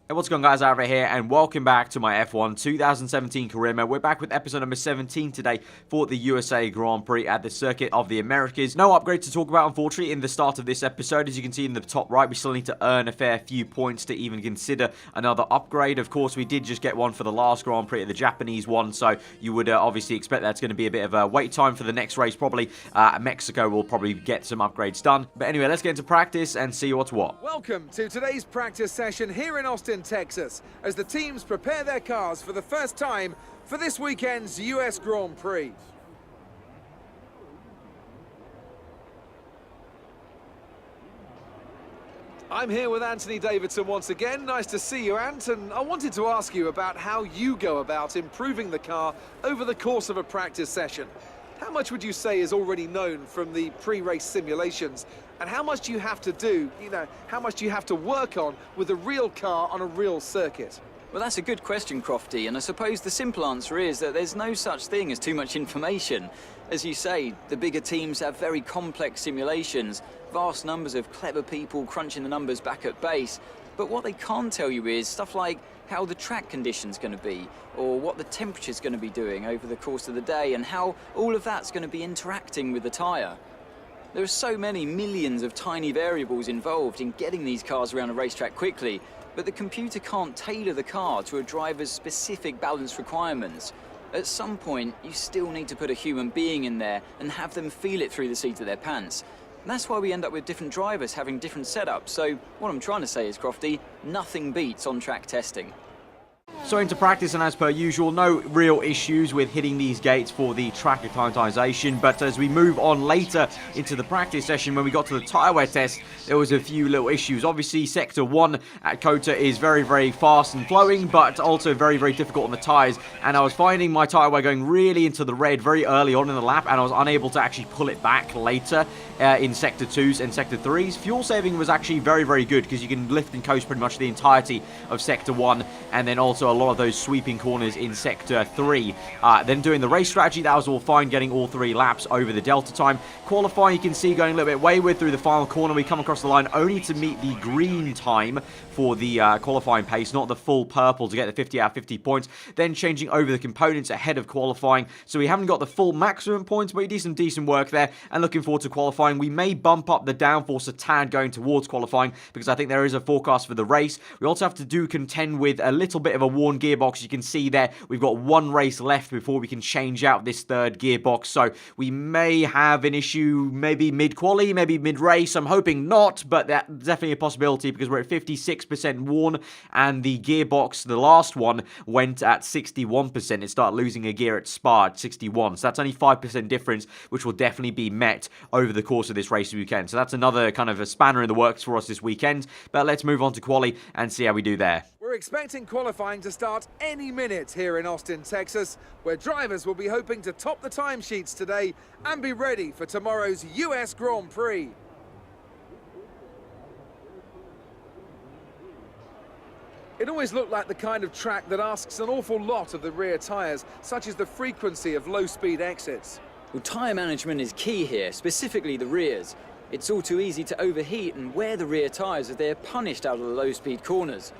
Hey, what's going on, guys? Aarava here, and welcome back to my F1 2017 career mode. We're back with episode number 17 today for the USA Grand Prix at the Circuit of the Americas. No upgrade to talk about, unfortunately, in the start of this episode. As you can see in the top right, we still need to earn a fair few points to even consider another upgrade. Of course, we did just get one for the last Grand Prix, the Japanese one, so you would obviously expect that's going to be a bit of a wait time for the next race. Probably Mexico will probably get some upgrades done. But anyway, let's get into practice and see what's what. Welcome to today's practice session here in Austin, Texas, as the teams prepare their cars for the first time for this weekend's US Grand Prix. I'm here with Anthony Davidson once again. Nice to see you, Ant, and I wanted to ask you about how you go about improving the car over the course of a practice session. How much would you say is already known from the pre-race simulations, and how much do you have to do, how much do you have to work on with a real car on a real circuit? Well, that's a good question, Crofty, and I suppose the simple answer is that there's no such thing as too much information. As you say, the bigger teams have very complex simulations, vast numbers of clever people crunching the numbers back at base, but what they can't tell you is stuff like how the track condition's going to be, or what the temperature's going to be doing over the course of the day, and how all of that's going to be interacting with the tyre. There are so many millions of tiny variables involved in getting these cars around a racetrack quickly, but the computer can't tailor the car to a driver's specific balance requirements. At some point, you still need to put a human being in there and have them feel it through the seat of their pants. And that's why we end up with different drivers having different setups. So what I'm trying to say is, Crofty, nothing beats on-track testing. So into practice, and as per usual, no real issues with hitting these gates for the track acclimatization. But as we move on later into the practice session, when we got to the tyre wear test, there was a few little issues. Obviously, Sector 1 at COTA is very, very fast and flowing, but also very, very difficult on the tyres. And I was finding my tyre wear going really into the red very early on in the lap, and I was unable to actually pull it back later in Sector 2s and Sector 3s. Fuel saving was actually very, very good, because you can lift and coast pretty much the entirety of Sector 1, and then also a lot of those sweeping corners in Sector 3. Then doing the race strategy, that was all fine, getting all 3 laps over the delta time. Qualifying, you can see going a little bit wayward through the final corner. We come across the line only to meet the green time for the qualifying pace, not the full purple to get the 50 out of 50 points. Then changing over the components ahead of qualifying. So we haven't got the full maximum points, but you do some decent work there. And looking forward to qualifying. We may bump up the downforce a tad going towards qualifying, because I think there is a forecast for the race. We also have to contend with a little bit of a worn gearbox. You can see there we've got one race left before we can change out this third gearbox, so we may have an issue maybe mid-quali, maybe mid-race. I'm hoping not, but that's definitely a possibility, because we're at 56% worn, and the gearbox, the last one, went at 61%. It started losing a gear at Spa at 61, so that's only 5% difference, which will definitely be met over the course of this race weekend. So that's another kind of a spanner in the works for us this weekend, but let's move on to quali and see how we do there. We're expecting qualifying to start any minute here in Austin, Texas, where drivers will be hoping to top the timesheets today and be ready for tomorrow's US Grand Prix. It always looked like the kind of track that asks an awful lot of the rear tyres, such as the frequency of low-speed exits. Well, tyre management is key here, specifically the rears. It's all too easy to overheat and wear the rear tyres as they're punished out of the low-speed corners.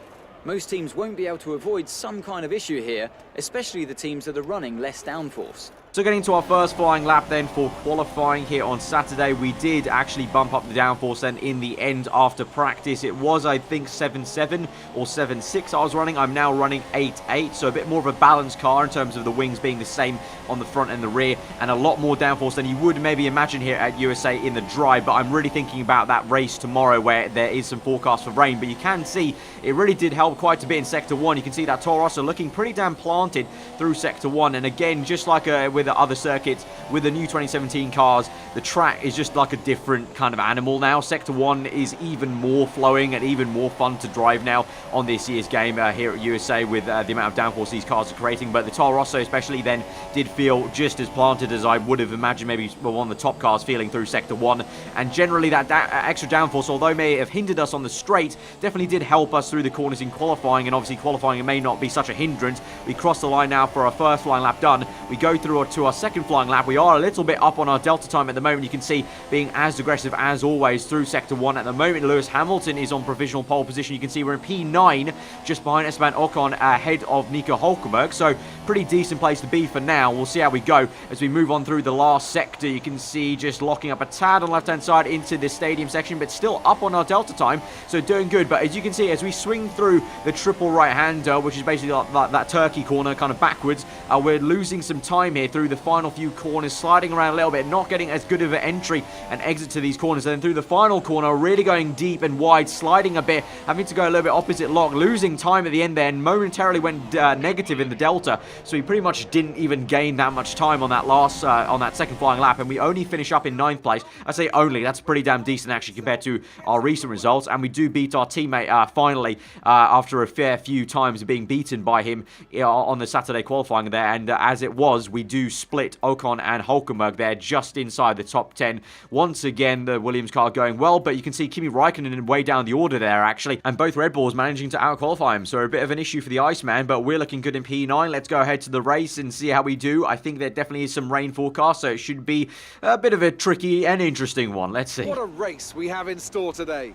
Most teams won't be able to avoid some kind of issue here, especially the teams that are running less downforce. So getting to our first flying lap then for qualifying here on Saturday, we did actually bump up the downforce then in the end after practice. It was, I think, 7.7 or 7.6 I was running. I'm now running 8.8, so a bit more of a balanced car in terms of the wings being the same on the front and the rear, and a lot more downforce than you would maybe imagine here at USA in the drive. But I'm really thinking about that race tomorrow where there is some forecast for rain, but you can see it really did help quite a bit in Sector 1. You can see that Toro Rosso looking pretty damn planted through Sector 1, and again, just like with the other circuits, with the new 2017 cars, the track is just like a different kind of animal now. Sector 1 is even more flowing and even more fun to drive now on this year's game here at USA, with the amount of downforce these cars are creating. But the Toro Rosso especially then did feel just as planted as I would have imagined maybe one of the top cars feeling through Sector 1. And generally that extra downforce, although it may have hindered us on the straight, definitely did help us through the corners in qualifying. And obviously qualifying may not be such a hindrance. We cross the line now for our first flying lap done. We go through a to our second flying lap. We are a little bit up on our delta time at the moment. You can see being as aggressive as always through Sector 1. At the moment, Lewis Hamilton is on provisional pole position. You can see we're in P9, just behind Esteban Ocon, ahead of Nico Hulkenberg. So pretty decent place to be for now. We'll see how we go as we move on through the last sector. You can see just locking up a tad on the left-hand side into the stadium section, but still up on our delta time, so doing good. But as you can see, as we swing through the triple right-hander, which is basically like that turkey corner kind of backwards, we're losing some time here through the final few corners, sliding around a little bit, not getting as good of an entry and exit to these corners. And then through the final corner, really going deep and wide, sliding a bit, having to go a little bit opposite lock, losing time at the end there, and momentarily went negative in the delta. So we pretty much didn't even gain that much time on that last, on that second flying lap, and we only finish up in 9th place. I say only, that's pretty damn decent actually compared to our recent results, and we do beat our teammate finally after a fair few times being beaten by him on the Saturday qualifying there. And as it was, we do split Ocon and Hulkenberg there just inside the top 10. Once again, the Williams car going well, but you can see Kimi Raikkonen way down the order there actually, and both Red Bulls managing to out-qualify him. So a bit of an issue for the Iceman, but we're looking good in P9. Let's go ahead to the race and see how we do. I think there definitely is some rain forecast, so it should be a bit of a tricky and interesting one. Let's see. What a race we have in store today.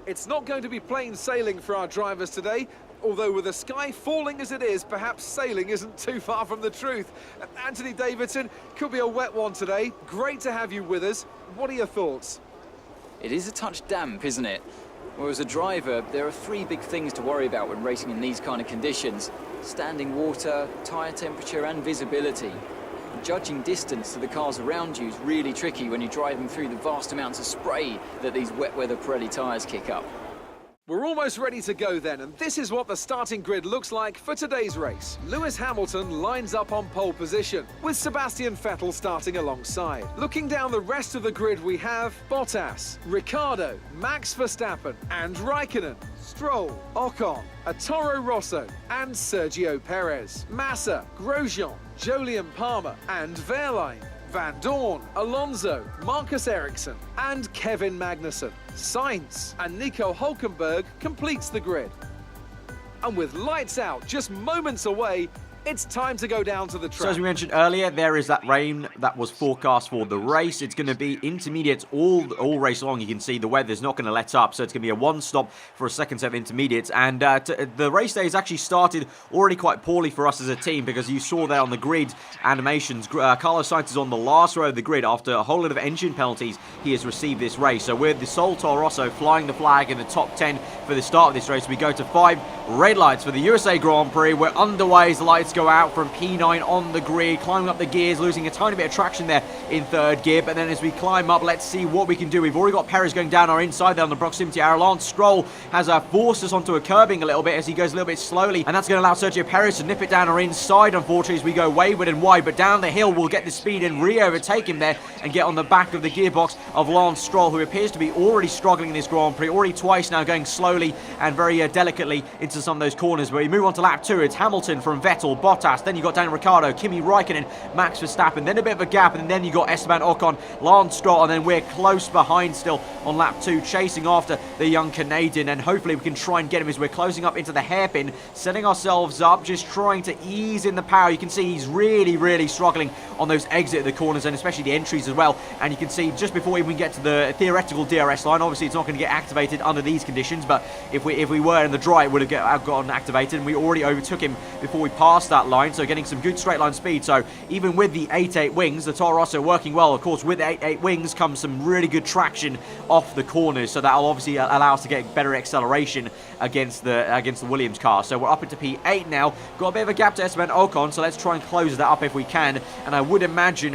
It's not going to be plain sailing for our drivers today, although with the sky falling as it is, perhaps sailing isn't too far from the truth. Anthony Davidson, could be a wet one today. Great to have you with us. What are your thoughts? It is a touch damp, isn't it? Well, as a driver, there are 3 big things to worry about when racing in these kind of conditions: standing water, tyre temperature and visibility. Judging distance to the cars around you is really tricky when you're driving through the vast amounts of spray that these wet weather Pirelli tyres kick up. We're almost ready to go then, and this is what the starting grid looks like for today's race. Lewis Hamilton lines up on pole position, with Sebastian Vettel starting alongside. Looking down the rest of the grid, we have Bottas, Ricciardo, Max Verstappen and Raikkonen, Stroll, Ocon, a Toro Rosso and Sergio Perez, Massa, Grosjean, Jolyon Palmer and Wehrlein, Van Dorn, Alonso, Marcus Ericsson and Kevin Magnussen. Sainz and Nico Hulkenberg completes the grid. And with lights out just moments away, it's time to go down to the track. So as we mentioned earlier, there is that rain that was forecast for the race. It's going to be intermediates all race long. You can see the weather's not going to let up, so it's going to be a one stop for a second set of intermediates. And the race day has actually started already quite poorly for us as a team, because you saw there on the grid animations, Carlos Sainz is on the last row of the grid after a whole lot of engine penalties he has received this race. So with the sole Toro Rosso flying the flag in the top 10 for the start of this race, we go to 5 red lights for the USA Grand Prix. We're underway as the lights go out from P9 on the grid, climbing up the gears, losing a tiny bit of traction there in 3rd gear. But then as we climb up, let's see what we can do. We've already got Perez going down our inside there on the proximity arrow. Lance Stroll has forced us onto a curbing a little bit as he goes a little bit slowly, and that's going to allow Sergio Perez to nip it down our inside, unfortunately, as we go wayward and wide. But down the hill, we'll get the speed and re-overtake him there and get on the back of the gearbox of Lance Stroll, who appears to be already struggling in this Grand Prix, already twice now going slowly and very delicately into some of those corners. But we move on to lap 2. It's Hamilton from Vettel, Bottas, then you got Daniel Ricciardo, Kimi Raikkonen, Max Verstappen, then a bit of a gap, and then you got Esteban Ocon, Lance Stroll, and then we're close behind still on lap 2, chasing after the young Canadian, and hopefully we can try and get him as we're closing up into the hairpin, setting ourselves up, just trying to ease in the power. You can see he's really struggling on those exit of the corners, and especially the entries as well. And you can see just before we even get to the theoretical DRS line, obviously it's not going to get activated under these conditions, but if we were in the dry, it would have gotten activated, and we already overtook him before we passed that line, so getting some good straight line speed. So even with the 8.8 wings, the Toro Rosso working well. Of course, with 8.8 wings comes some really good traction off the corners, so that'll obviously allow us to get better acceleration against the Williams car. So we're up into P8 now. Got a bit of a gap to Esteban Ocon, so let's try and close that up if we can. And I would imagine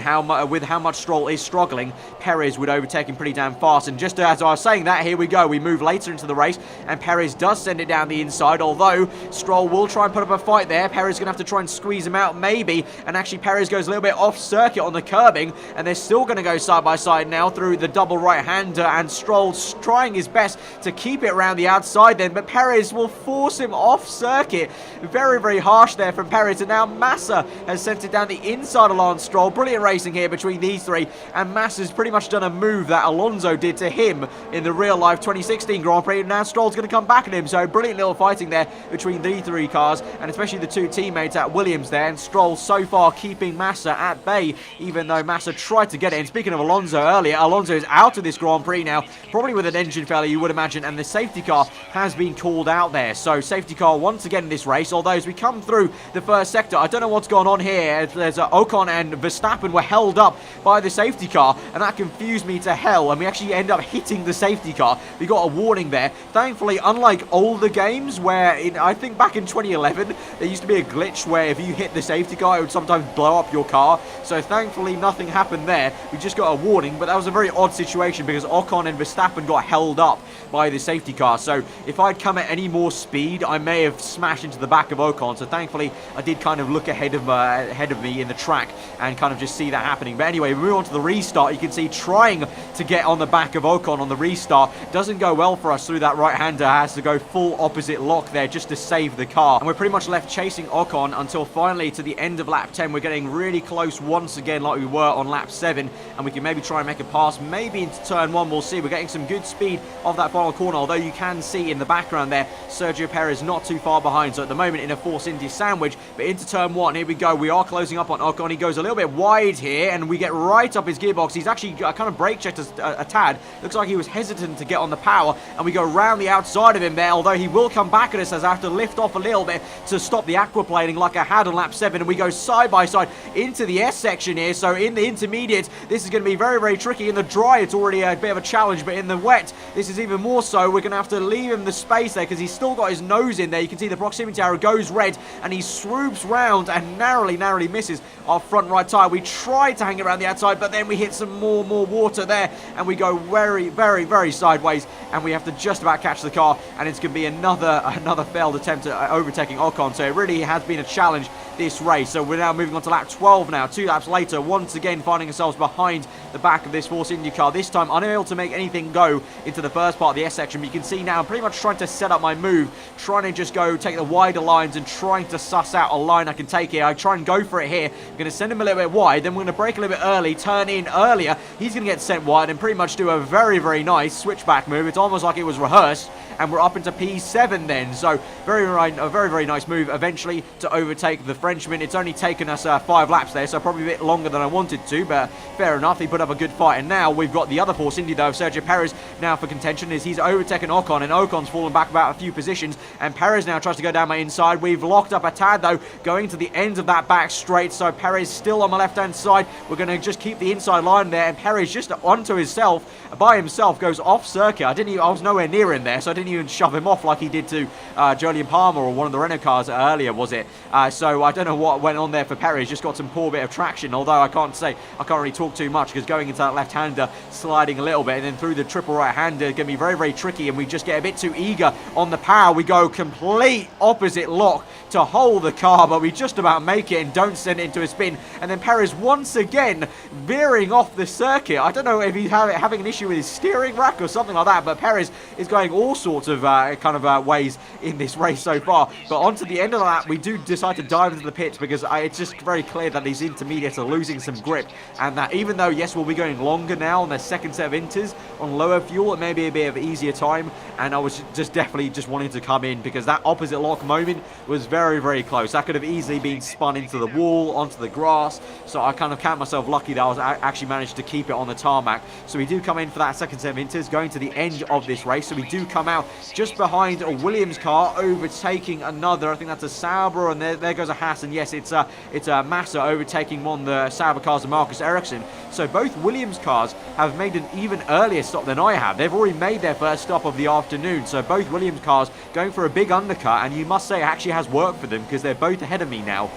with how much Stroll is struggling, Perez would overtake him pretty damn fast. And just as I was saying that, here we go. We move later into the race, and Perez does send it down the inside, although Stroll will try and put up a fight there. Perez is going to have to try and squeeze him out, maybe. And actually, Perez goes a little bit off circuit on the curbing, and they're still going to go side by side now through the double right-hander, and Stroll's trying his best to keep it around the outside then, but Perez will force him off circuit. Very, very harsh there from Perez, and now Massa has sent it down the inside of Lance Stroll. Brilliant racing here between these three, and Massa's pretty much done a move that Alonso did to him in the real-life 2016 Grand Prix, and now Stroll's going to come back at him, so brilliant little fighting there between these three cars, and especially the two teammates at Williams there, and Stroll so far keeping Massa at bay, even though Massa tried to get it. And speaking of Alonso earlier, Alonso is out of this Grand Prix now, probably with an engine failure, you would imagine, and the safety car has been called out there. So safety car once again in this race, although as we come through the first sector, I don't know what's going on here. There's Ocon and Verstappen were held up by the safety car, and that confused me to hell, and we actually end up hitting the safety car. We got a warning there. Thankfully, unlike older games where, I think back in 2011, there used to be a glitch where if you hit the safety car, it would sometimes blow up your car. So thankfully, nothing happened there. We just got a warning, but that was a very odd situation because Ocon and Verstappen got held up by the safety car. So if I'd come at any more speed, I may have smashed into the back of Ocon. So thankfully, I did kind of look ahead of me in the track and kind of just see that happening. But anyway, we move on to the restart. You can see trying to get on the back of Ocon on the restart doesn't go well for us through that right-hander. Has to go full opposite lock there just to save the car. And we're pretty much left chasing Ocon until finally to the end of lap 10. We're getting really close once again like we were on lap 7, and we can maybe try and make a pass maybe into turn 1. We'll see. We're getting some good speed off that final corner, although you can see in the background there Sergio Perez not too far behind, so at the moment in a Force India sandwich. But into turn 1, here we go. We are closing up on Ocon. He goes a little bit wide here, and we get right up his gearbox. He's actually kind of brake checked a tad. Looks like he was hesitant to get on the power, and we go around the outside of him there, although he will come back at us as I have to lift off a little bit to stop the aquaplaning like I had on lap 7, and we go side by side into the S section here. So in the intermediate, this is going to be very, very tricky. In the dry, it's already a bit of a challenge, but in the wet, this is even more so. We're going to have to leave him the space there because he's still got his nose in there. You can see the proximity arrow goes red, and he swoops round and narrowly misses our front right tyre. We tried to hang it around the outside, but then we hit some more water there, and we go very, very, very sideways, and we have to just about catch the car, and it's going to be another failed attempt at overtaking Ocon. So it really has been a challenge this race. So we're now moving on to lap 12 now. 2 laps later, once again finding ourselves behind the back of this Force India car. This time unable to make anything go into the first part of the S section. But you can see now I'm pretty much trying to set up my move, trying to just go take the wider lines and trying to suss out a line I can take here. I try and go for it here. I'm going to send him a little bit wide, then we're going to brake a little bit early, turn in earlier. He's going to get sent wide and pretty much do a very, very nice switchback move. It's almost like it was rehearsed, and we're up into P7 then. So a very nice move eventually to overtake the Frenchman. It's only taken us 5 laps there, so probably a bit longer than I wanted to, but fair enough. He put up a good fight, and now we've got the other Force India though, Sergio Perez now for contention, as he's overtaken Ocon, and Ocon's fallen back about a few positions, and Perez now tries to go down my inside. We've locked up a tad though, going to the end of that back straight, so Perez still on my left-hand side. We're going to just keep the inside line there, and Perez just onto himself, by himself, goes off circuit. I was nowhere near him there, so I didn't even shove him off like he did to Jolyon Palmer or one of the Renault cars earlier, was it? So I don't know what went on there for Perez. Just got some poor bit of traction, although I can't really talk too much because going into that left-hander, sliding a little bit, and then through the triple right-hander, going to be very, very tricky, and we just get a bit too eager on the power. We go complete opposite lock to hold the car, but we just about make it and don't send it into a spin, and then Perez once again veering off the circuit. I don't know if he's having an issue with his steering rack or something like that, but Perez is going all sorts of ways in this race so far. But onto the end of the lap, we do decide to dive into the pits because it's just very clear that these intermediates are losing some grip, and that even though, yes, we'll be going longer now on the second set of inters on lower fuel, it may be a bit of easier time, and I was definitely wanting to come in because that opposite lock moment was very, very close. That could have easily been spun into the wall, onto the grass, so I kind of count myself lucky that I was actually managed to keep it on the tarmac. So we do come in for that second set of inters, going to the end of this race. So we do come out just behind a Williams car, overtaking another, I think that's a Sauber, and there goes a Haas, and yes, it's a Massa overtaking one of the Sauber cars of Marcus Ericsson. So both Williams cars have made an even earlier stop than I have. They've already made their first stop of the afternoon, so both Williams cars going for a big undercut, and you must say it actually has worked work for them because they're both ahead of me now.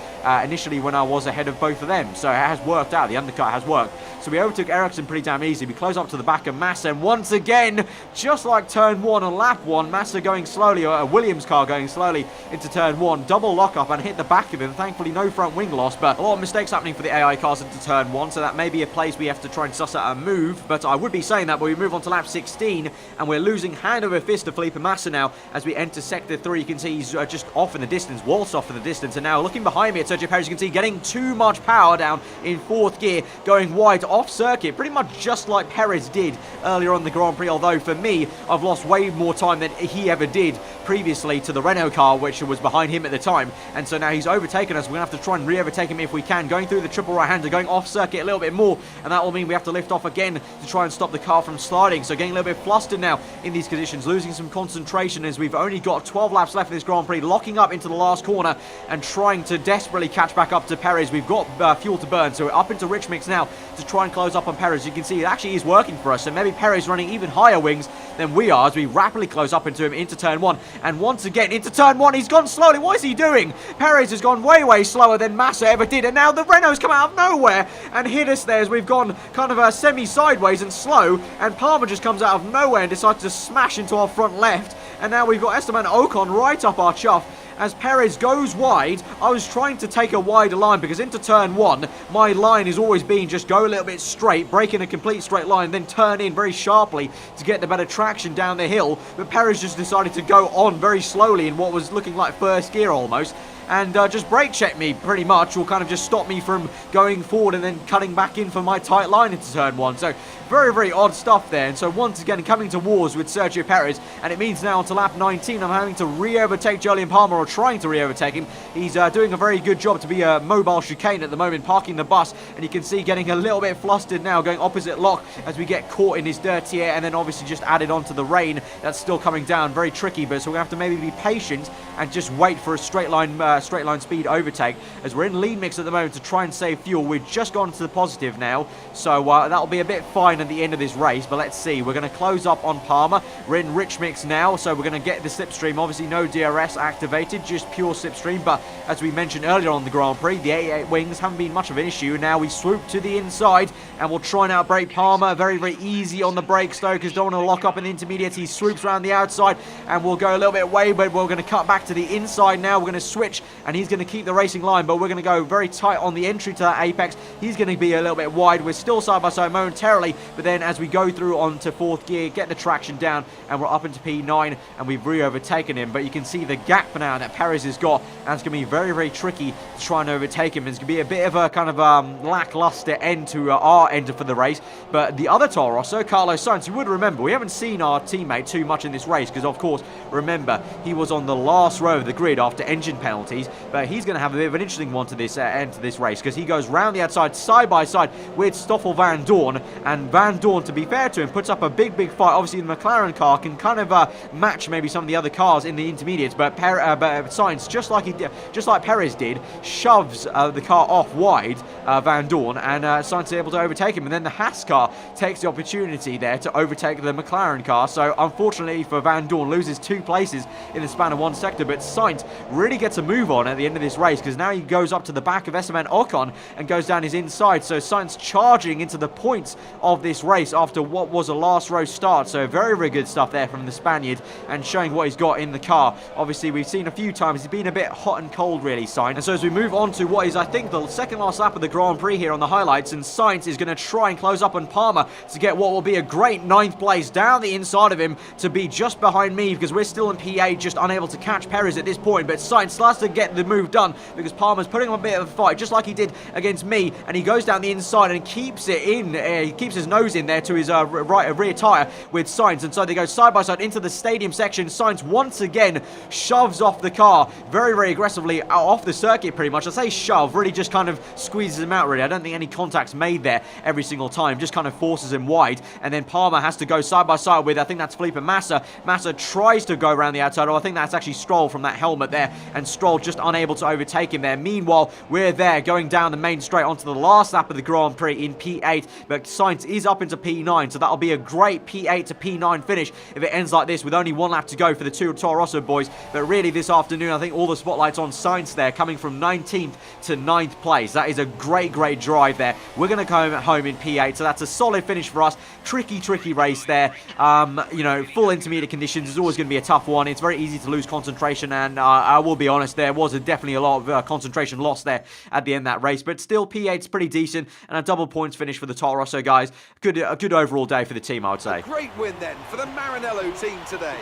Initially when I was ahead of both of them. So it has worked out. The undercut has worked. So we overtook Ericsson pretty damn easy. We close up to the back of Massa, and once again, just like turn 1 on lap 1, Massa going slowly, or a Williams car going slowly into turn 1, double lockup and hit the back of him. Thankfully no front wing loss, but a lot of mistakes happening for the AI cars into turn 1, so that may be a place we have to try and suss out a move. But I would be saying that, but we move on to lap 16, and we're losing hand over fist to Felipe Massa now as we enter sector 3. You can see he's just off in the distance, waltz off in the distance, and now looking behind me at Sergio Perez, you can see getting too much power down in 4th gear, going wide off circuit, pretty much just like Perez did earlier on the Grand Prix, although for me, I've lost way more time than he ever did previously to the Renault car, which was behind him at the time, and so now he's overtaken us. We're going to have to try and re-overtake him if we can, going through the triple right-hander, going off circuit a little bit more, and that will mean we have to lift off again to try and stop the car from sliding. So getting a little bit flustered now in these conditions, losing some concentration as we've only got 12 laps left in this Grand Prix, locking up into the last corner and trying to desperately catch back up to Perez. We've got fuel to burn, so we're up into rich mix now to try and close up on Perez. You can see it actually is working for us, so maybe Perez running even higher wings than we are as we rapidly close up into him into turn 1, and once again into turn 1 he's gone slowly. What is he doing? Perez has gone way slower than Massa ever did, and now the Renault's come out of nowhere and hit us there as we've gone kind of semi-sideways and slow, and Palmer just comes out of nowhere and decides to smash into our front left, and now we've got Esteban Ocon right up our chuff. As Perez goes wide, I was trying to take a wider line because into turn 1, my line has always been just go a little bit straight, break in a complete straight line, then turn in very sharply to get the better traction down the hill. But Perez just decided to go on very slowly in what was looking like 1st gear almost, and just brake check me pretty much, or kind of just stop me from going forward and then cutting back in for my tight line into turn 1. So very odd stuff there. And so once again coming to wars with Sergio Perez, and it means now onto lap 19 I'm having to re-overtake Jolyon Palmer, or trying to re-overtake him. He's doing a very good job to be a mobile chicane at the moment, parking the bus, and you can see getting a little bit flustered now, going opposite lock as we get caught in his dirty air, and then obviously just added onto the rain that's still coming down. Very tricky, but so we're going to have to maybe be patient and just wait for a straight line speed overtake as we're in lead mix at the moment to try and save fuel. We've just gone to the positive now, so that'll be a bit fine at the end of this race, but let's see. We're going to close up on Palmer. We're in rich mix now, so we're going to get the slipstream. Obviously no DRS activated, just pure slipstream, but as we mentioned earlier on the Grand Prix, the 88 wings haven't been much of an issue. Now we swoop to the inside and we'll try and outbrake Palmer. Very easy on the brakes though, because don't want to lock up in the intermediates. He swoops around the outside and we'll go a little bit away, but we're going to cut back to the inside now. We're going to switch and he's going to keep the racing line, but we're going to go very tight on the entry to that apex. He's going to be a little bit wide. We're still side by side momentarily, but then as we go through onto 4th gear, get the traction down, and we're up into P9 and we've re-overtaken him. But you can see the gap now that Perez has got, and it's going to be very tricky to try and overtake him. It's going to be a bit of a kind of lackluster end to our end for the race. But the other Toro Rosso, Carlos Sainz, you would remember, we haven't seen our teammate too much in this race because of course, remember, he was on the last row of the grid after engine penalties, but he's going to have a bit of an interesting one to this end to this race because he goes round the outside side by side with Stoffel Van Dorn, and Van Dorn, to be fair to him, puts up a big fight. Obviously the McLaren car can kind of match maybe some of the other cars in the intermediates, but Sainz, just like Perez did, shoves the car off wide, Van Dorn, and Sainz is able to overtake him, and then the Haas car takes the opportunity there to overtake the McLaren car. So unfortunately for Van Dorn, loses 2 places in the span of 1 sector, but Sainz really gets a move on at the end of this race because now he goes up to the back of Esteban Ocon and goes down his inside. So Sainz charging into the points of this race after what was a last row start. So very good stuff there from the Spaniard, and showing what he's got in the car. Obviously we've seen a few times he's been a bit hot and cold really, Sainz. And so as we move on to what is I think the second last lap of the Grand Prix here on the highlights, and Sainz is going to try and close up on Palmer to get what will be a great 9th place down the inside of him to be just behind me because we're still in P8, just unable to catch Perez at this point. But Sainz starts to get the move done because Palmer's putting on a bit of a fight just like he did against me, and he goes down the inside and keeps it in, he keeps his nose in there to his rear tyre with Sainz, and so they go side by side into the stadium section. Sainz once again shoves off the car very aggressively off the circuit pretty much. I say shove, really just kind of squeezes him out really. I don't think any contact's made there every single time, just kind of forces him wide, and then Palmer has to go side by side with, I think that's Felipe Massa. Massa tries to go around the outside, or I think that's actually Stroll from that helmet there, and Stroll well, just unable to overtake him there. Meanwhile, we're there going down the main straight onto the last lap of the Grand Prix in P8, but Sainz is up into P9, so that'll be a great P8 to P9 finish if it ends like this with only one lap to go for the two Toro Rosso boys. But really this afternoon, I think all the spotlight's on Sainz there, coming from 19th to 9th place. That is a great drive there. We're going to come home in P8, so that's a solid finish for us. Tricky race there. You know, full intermediate conditions is always going to be a tough one. It's very easy to lose concentration, and I will be honest, there was definitely a lot of concentration lost there at the end of that race, but still P8's pretty decent, and a double points finish for the Toro Rosso guys. A good overall day for the team, I would say. A great win then for the Maranello team today.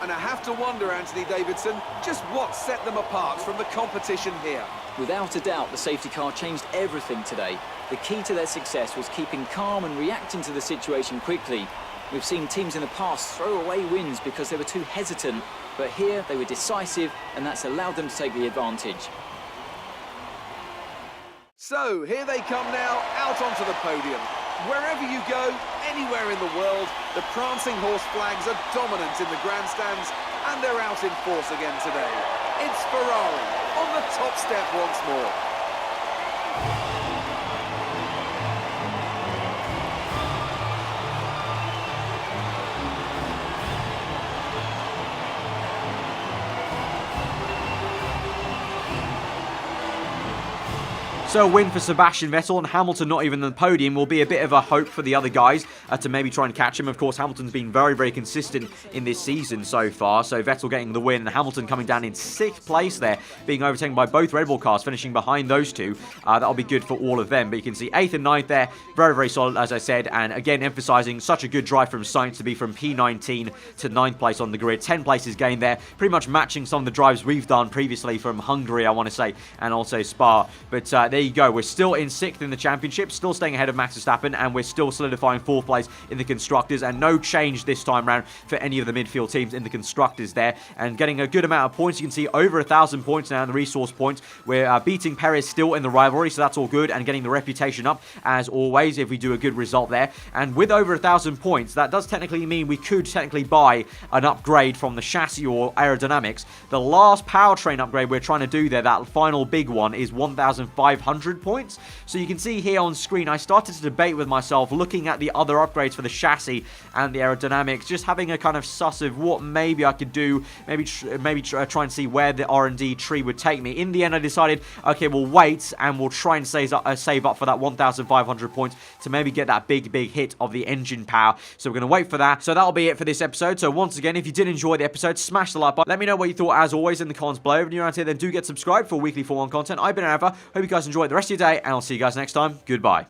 And I have to wonder, Anthony Davidson, just what set them apart from the competition here. Without a doubt, the safety car changed everything today. The key to their success was keeping calm and reacting to the situation quickly. We've seen teams in the past throw away wins because they were too hesitant, but here they were decisive, and that's allowed them to take the advantage. So, here they come now, out onto the podium. Wherever you go, anywhere in the world, the prancing horse flags are dominant in the grandstands, and they're out in force again today. It's Ferrari on the top step once more. So a win for Sebastian Vettel, and Hamilton not even on the podium will be a bit of a hope for the other guys to maybe try and catch him. Of course, Hamilton's been very consistent in this season so far, so Vettel getting the win and Hamilton coming down in 6th place there, being overtaken by both Red Bull cars, finishing behind those two. That'll be good for all of them, but you can see 8th and 9th there, very solid as I said, and again emphasising such a good drive from Sainz to be from P19 to 9th place on the grid. 10 places gained there, pretty much matching some of the drives we've done previously from Hungary, I want to say, and also Spa. But there you go, we're still in 6th in the championship, still staying ahead of Max Verstappen, and we're still solidifying 4th place in the Constructors, and no change this time round for any of the midfield teams in the Constructors there, and getting a good amount of points. You can see over 1,000 points now in the resource points. We're beating Perez still in the rivalry, so that's all good, and getting the reputation up as always if we do a good result there. And with over 1,000 points, that does technically mean we could technically buy an upgrade from the chassis or aerodynamics. The last powertrain upgrade we're trying to do there, that final big one, is 1,500 points. So you can see here on screen, I started to debate with myself, looking at the other upgrades for the chassis and the aerodynamics, just having a kind of suss of what maybe I could do, maybe try and see where the R&D tree would take me. In the end, I decided, okay, we'll wait and we'll try and save up for that 1,500 points to maybe get that big hit of the engine power. So we're going to wait for that. So that'll be it for this episode. So once again, if you did enjoy the episode, smash the like button. Let me know what you thought as always in the comments below. If you're around here, then do get subscribed for weekly 4-1 content. I've been aarava. Hope you guys enjoyed the rest of your day, and I'll see you guys next time. Goodbye.